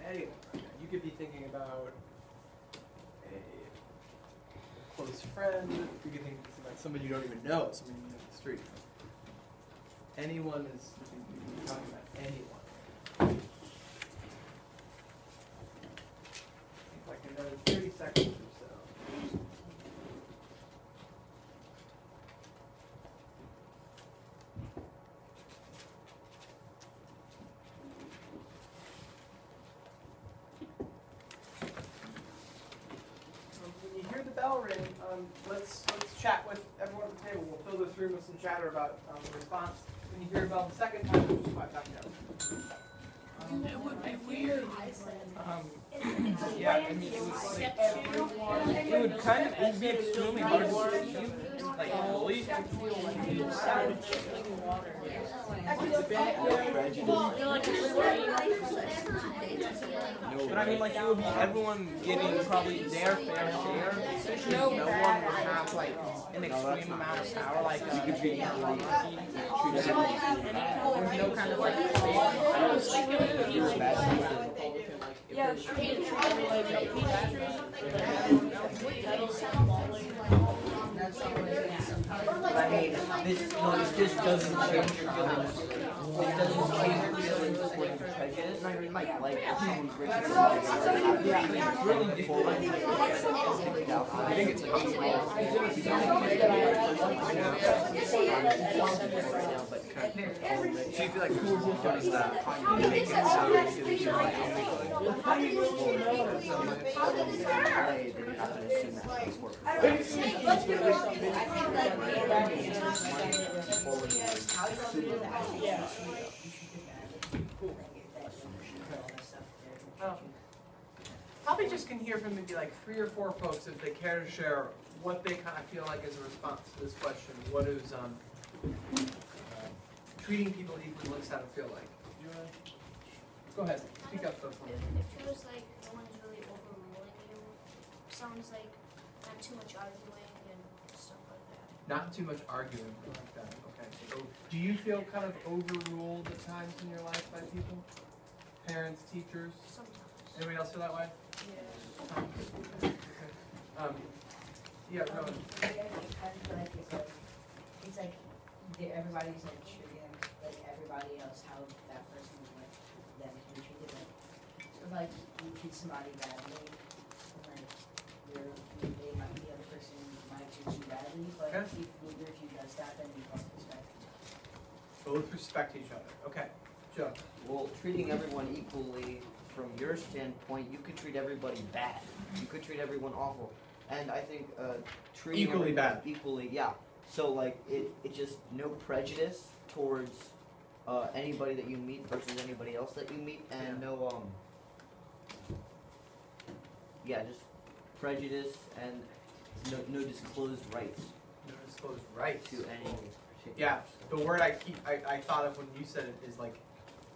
anyone. You could be thinking about a close friend. You could think about somebody you don't even know, somebody you meet on the street. Anyone is, you can be talking about anyone. I think like another 30 seconds or so. When you hear the bell ring, let's chat with everyone at the table. We'll fill this room with some chatter about the response. When you hear the bell the second time, just quiet back down. It would be weird. Yeah, I mean, it would kind of, it'd be extremely hard to achieve, like, fully. But I mean, like, it would be everyone getting probably their fair share. No one would have, like, an extreme amount of power, like, there's no kind of, like, Yeah, sure. Like a peach tree. I mean, this just doesn't change your feelings. It doesn't change your feelings according to prejudice. I mean, like someone's rich and somebody's it's really difficult. I think it's like so you feel like who does that? Probably just can hear from maybe like 3 or 4 folks if they care to share what they kind of feel like is a response to this question. What is treating people equally, what's that feel like? Go ahead, speak up so far. It feels like no one's really overruling you. Sounds like not too much arguing and stuff like that. Not too much arguing like that. Okay. So do you feel kind of overruled at times in your life by people? Parents, teachers? Sometimes. Anybody else feel that way? Yeah. Yeah, go ahead. I feel like it's like everybody's like treating like everybody else how that person would like them to be treated. Like, so like you treat somebody badly, like they might the other person might treat you badly, but Okay. if neither of you does that, then you both respect each other. Both respect each other. Okay. Joe. well, treating everyone equally from your standpoint, you could treat everybody bad. You could treat everyone awful. And I think treating Equally everyone bad. equally, yeah. So like it just no prejudice towards anybody that you meet versus anybody else that you meet, and just prejudice and no disclosed rights No disclosed rights. to any particular. Yeah, the word I thought of when you said it is like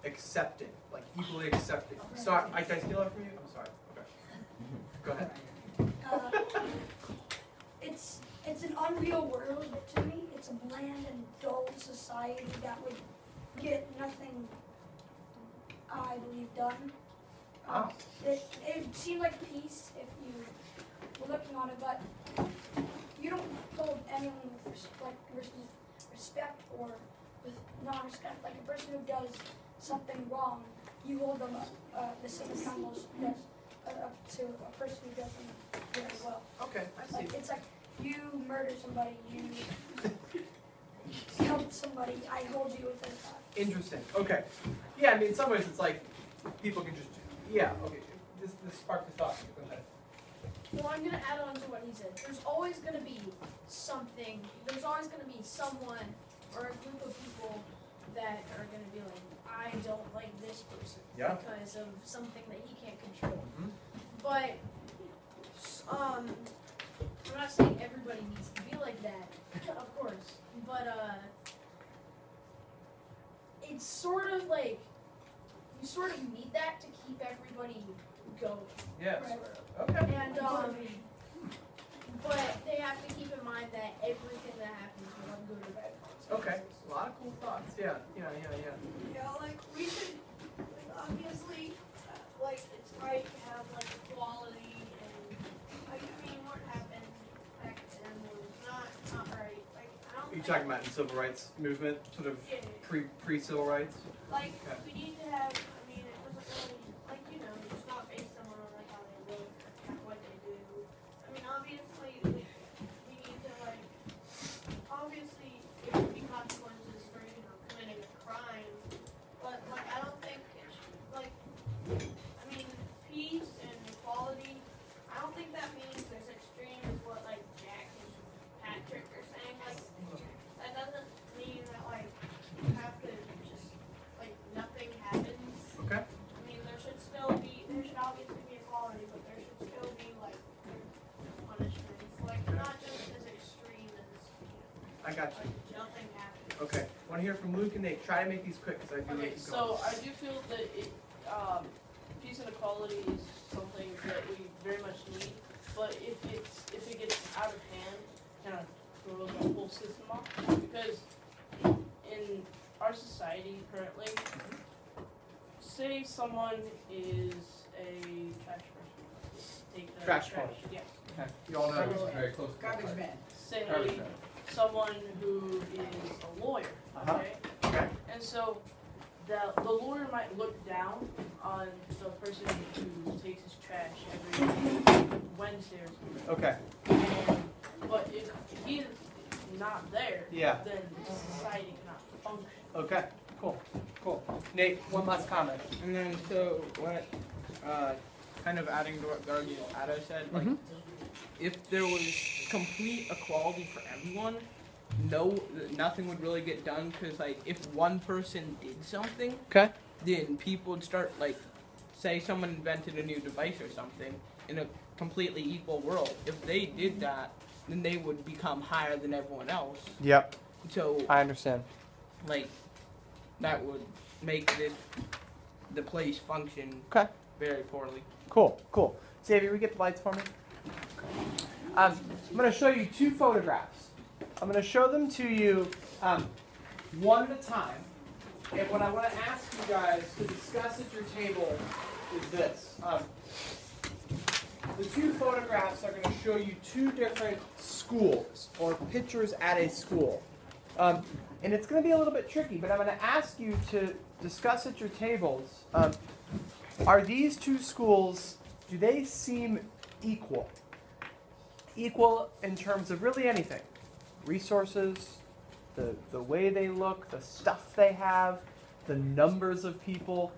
accepting, like equally accepting. Sorry, can I steal that from you? I'm sorry. Okay. Go ahead. It's an unreal world to me. It's a bland and dull society that would get nothing, I believe, done. Oh. It seemed like peace if you were looking on it, but you don't hold anyone with respect or with non-respect. Like a person who does something wrong, you hold them the same accountable to a person who doesn't do it well. Okay, I see. Like it's like you murder somebody, you help somebody, I hold you with it. Interesting. Okay. Yeah, I mean, in some ways it's like people can just. Yeah. Okay. This sparked the thought. Go ahead. Well, I'm going to add on to what he said. There's always going to be something, there's always going to be someone or a group of people that are going to be like, I don't like this person because of something that he can't control. Mhm. But, I'm not saying everybody needs to be like that, of course, but, it's sort of like, you sort of need that to keep everybody going. Yes. Right. Okay. And, but they have to keep in mind that everything that happens will have good or bad consequences. Okay. A lot of cool thoughts. Yeah. Yeah, like we should, like, obviously, like it's talking about the civil rights movement, sort of Yeah. pre-civil rights? Like, Okay. we need to have, I mean, it doesn't really, like, you know, it's not based on like how they look, what they do. I mean, obviously, we need to like, obviously, there should be consequences for, you know, committing a crime. But like, I don't think it should, like, I mean, peace and equality, I don't think that means as extreme as what like Jack and Patrick are saying. Like, that doesn't mean that like you have to just like nothing happens. Okay. I mean, there should obviously be equality, but there should still be like punishments, like not just as extreme as I got you. like nothing happens. Okay. Want to hear from Luke and Nate? Try to make these quick because I feel Okay, like so I do feel that peace and equality is something that we very much need, but if it gets out of hand, kind of throws the whole system off. Because in our society currently, say someone is a trash person, take the Trash person. yeah. Okay. You all know. Very Garbage man. Say Garbage man. someone who is a lawyer, Uh-huh. okay? Okay. And so the lawyer might look down on the person who takes his trash every Wednesday or something. Okay. But if he's not there, Yeah. then society cannot function. Okay. Cool. Cool. Nate, one last comment. And then, so what, kind of adding to what Gargi and Addo said, like, if there was complete equality for everyone, nothing would really get done, because, like, if one person did something, Okay. then people would start, like, say someone invented a new device or something in a completely equal world. If they did that, then they would become higher than everyone else. Yep. So, I understand. like, that would make the place function Okay. very poorly. Cool. Cool. Xavier, we get the lights for me? I'm going to show you two photographs. I'm going to show them to you one at a time. And what I want to ask you guys to discuss at your table is this. The two photographs are going to show you two different schools, or pictures at a school. And it's going to be a little bit tricky, but I'm going to ask you to discuss at your tables. Are these two schools, do they seem equal? Equal in terms of really anything. Resources, the way they look, the stuff they have, the numbers of people.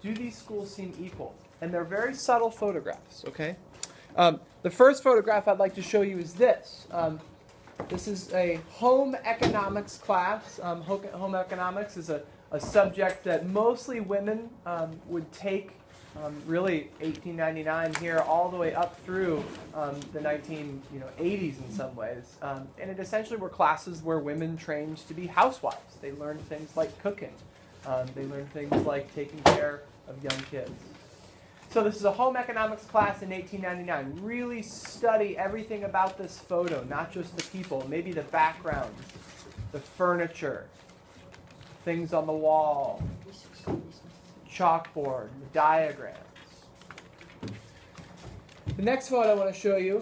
Do these schools seem equal? And they're very subtle photographs, okay? The first photograph I'd like to show you is this. This is a home economics class. Home economics is a subject that mostly women would take, really 1899 here all the way up through the 1980s in some ways. And it essentially were classes where women trained to be housewives. They learned things like cooking. They learned things like taking care of young kids. So this is a home economics class in 1899. Really study everything about this photo, not just the people, maybe the background, the furniture, things on the wall, chalkboard, the diagrams. The next photo I want to show you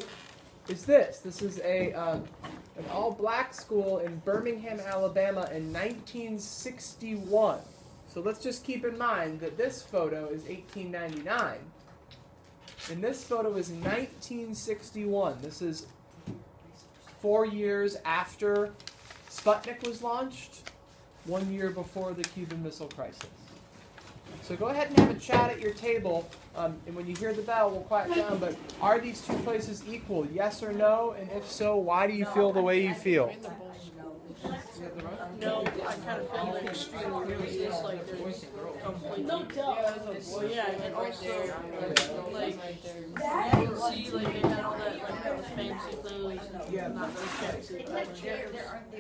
is this. This is an all-black school in Birmingham, Alabama in 1961. So let's just keep in mind that this photo is 1899. And this photo is 1961. This is 4 years after Sputnik was launched, 1 year before the Cuban Missile Crisis. So go ahead and have a chat at your table, and when you hear the bell, we'll quiet down, but are these two places equal, yes or no? And if so, why do you feel the way you feel? No, I kind of feel like extremely racist, like there's complete. No Well, yeah, and also like you can see like they had all that like those fancy clothes, not those fancy clothes.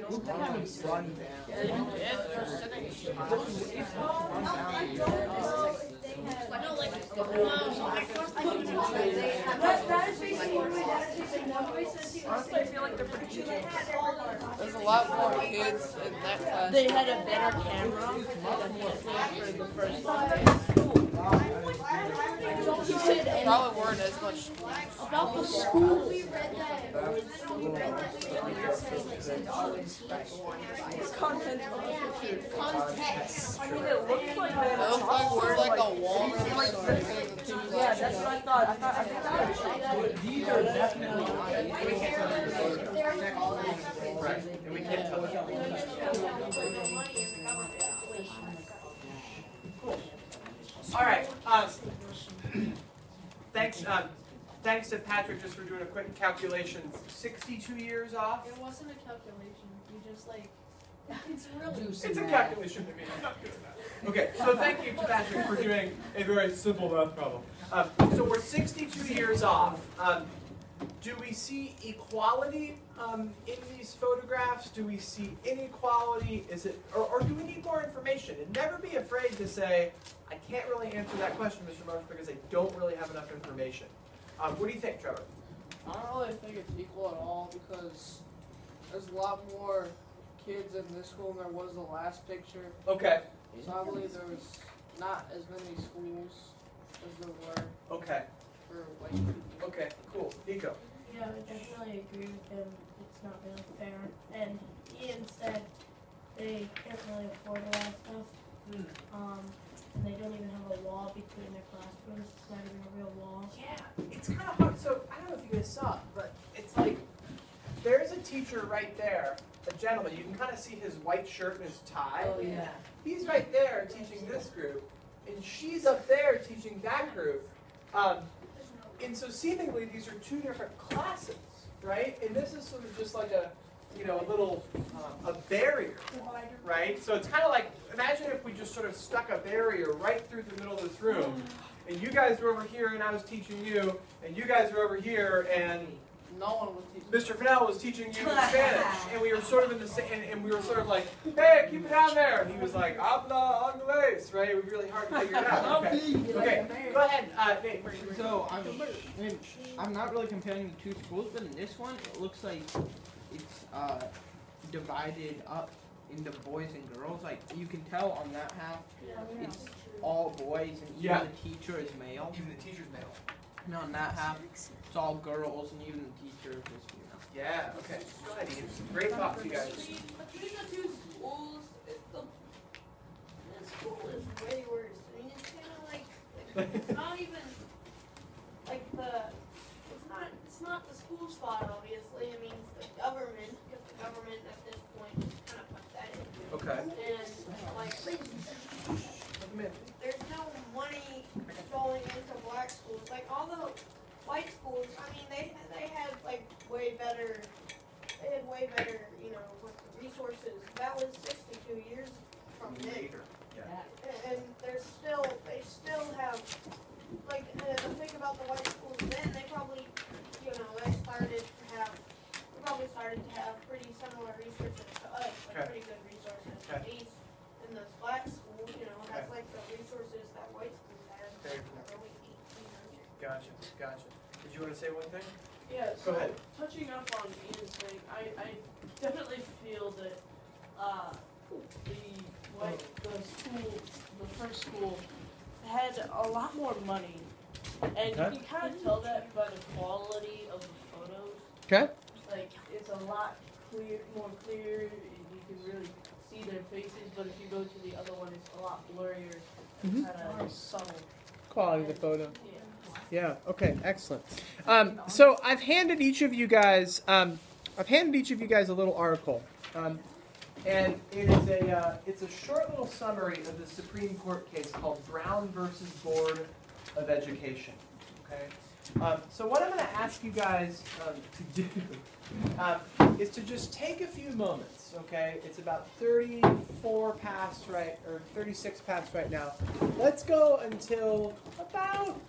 What kind of run down? Honestly, I feel like they're pretty cheap. There's a lot more kids in that class. They had a better camera than for the first one. He said probably weren't as much schools. About the school. We read that. We read that thing that says like It's always special. It's content of the picture. Context. I mean, it looks like It looks like we're like a wall. yeah, that's what I thought. I thought these are definitely right, and we can't tell All right. Thanks to Patrick just for doing a quick calculation. 62 years off. It wasn't a calculation. You just like, it's really. It's a calculation to me. I'm not good at that. Okay, so thank you to Patrick for doing a very simple math problem. So we're 62 years off. Do we see equality in these photographs? Do we see inequality? Is it, or do we need more information? And never be afraid to say, I can't really answer that question, Mr. Marsh, because I don't really have enough information. What do you think, Trevor? I don't really think it's equal at all because there's a lot more kids in this school than there was the last picture. Okay. So I believe there was not as many schools as there were Okay. for white people. Okay. Cool. Nico. Yeah, I definitely agree with him. It's not really fair. And Ian said they can't really afford a lot of stuff. And they don't even have a wall between their classrooms. It's not even a real wall. Yeah, it's kind of hard. So I don't know if you guys saw it, but it's like there's a teacher right there, a gentleman. You can kind of see his white shirt and his tie. Oh, yeah. He's right there teaching this group, and she's up there teaching that group. And so seemingly these are two different classes, right? And this is sort of just like a, you know, a little a barrier, right? So it's kind of like, imagine if we just sort of stuck a barrier right through the middle of this room, and you guys were over here and I was teaching you, and you guys were over here and No one was teaching. Mr. Fennell was teaching you Spanish, and we were sort of in the same, and we were sort of like, hey, keep it down there. And he was like, habla inglés, right? It was really hard to figure it out. Okay, go ahead, Nate. So I'm not really comparing the two schools, but in this one, it looks like it's divided up into boys and girls. Like you can tell on that half, it's all boys, and even the teacher is male. Even the teacher's male. And on that half, it's all girls, and even the teacher is female. Yeah, okay. Go ahead, Ian. Great thoughts, you guys. Between the two schools, the school is way worse. I mean, it's kind of like it's not even like it's not the school's fault, obviously. I mean, it's the government, because the government at this point is kind of pathetic. Okay. And like, there's no money going into black schools. Like all the white schools, I mean, they had like way better, you know, with the resources. That was 62 years from then. And they still have, like, the thing about the white schools then, they probably, you know, probably started to have pretty similar resources to us, like pretty good resources. At least in the black school, you know, has like the resources that white schools had. Very Early 1800s. Gotcha. Did you want to say one thing? Yeah, Go so ahead. touching up on Ian's thing, I definitely feel that the first school had a lot more money. And you can kind of tell that by the quality of the photos. Okay. Like, it's a lot more clear, and you can really see their faces, but if you go to the other one, it's a lot blurrier and kind of subtle. Quality of the photo. Yeah. Yeah. Okay. Excellent. So I've handed each of you guys a little article, and it is it's a short little summary of the Supreme Court case called Brown versus Board of Education. Okay. So what I'm going to ask you guys to do is to just take a few moments. Okay. It's about 34 past right, or 36 past right now. Let's go until about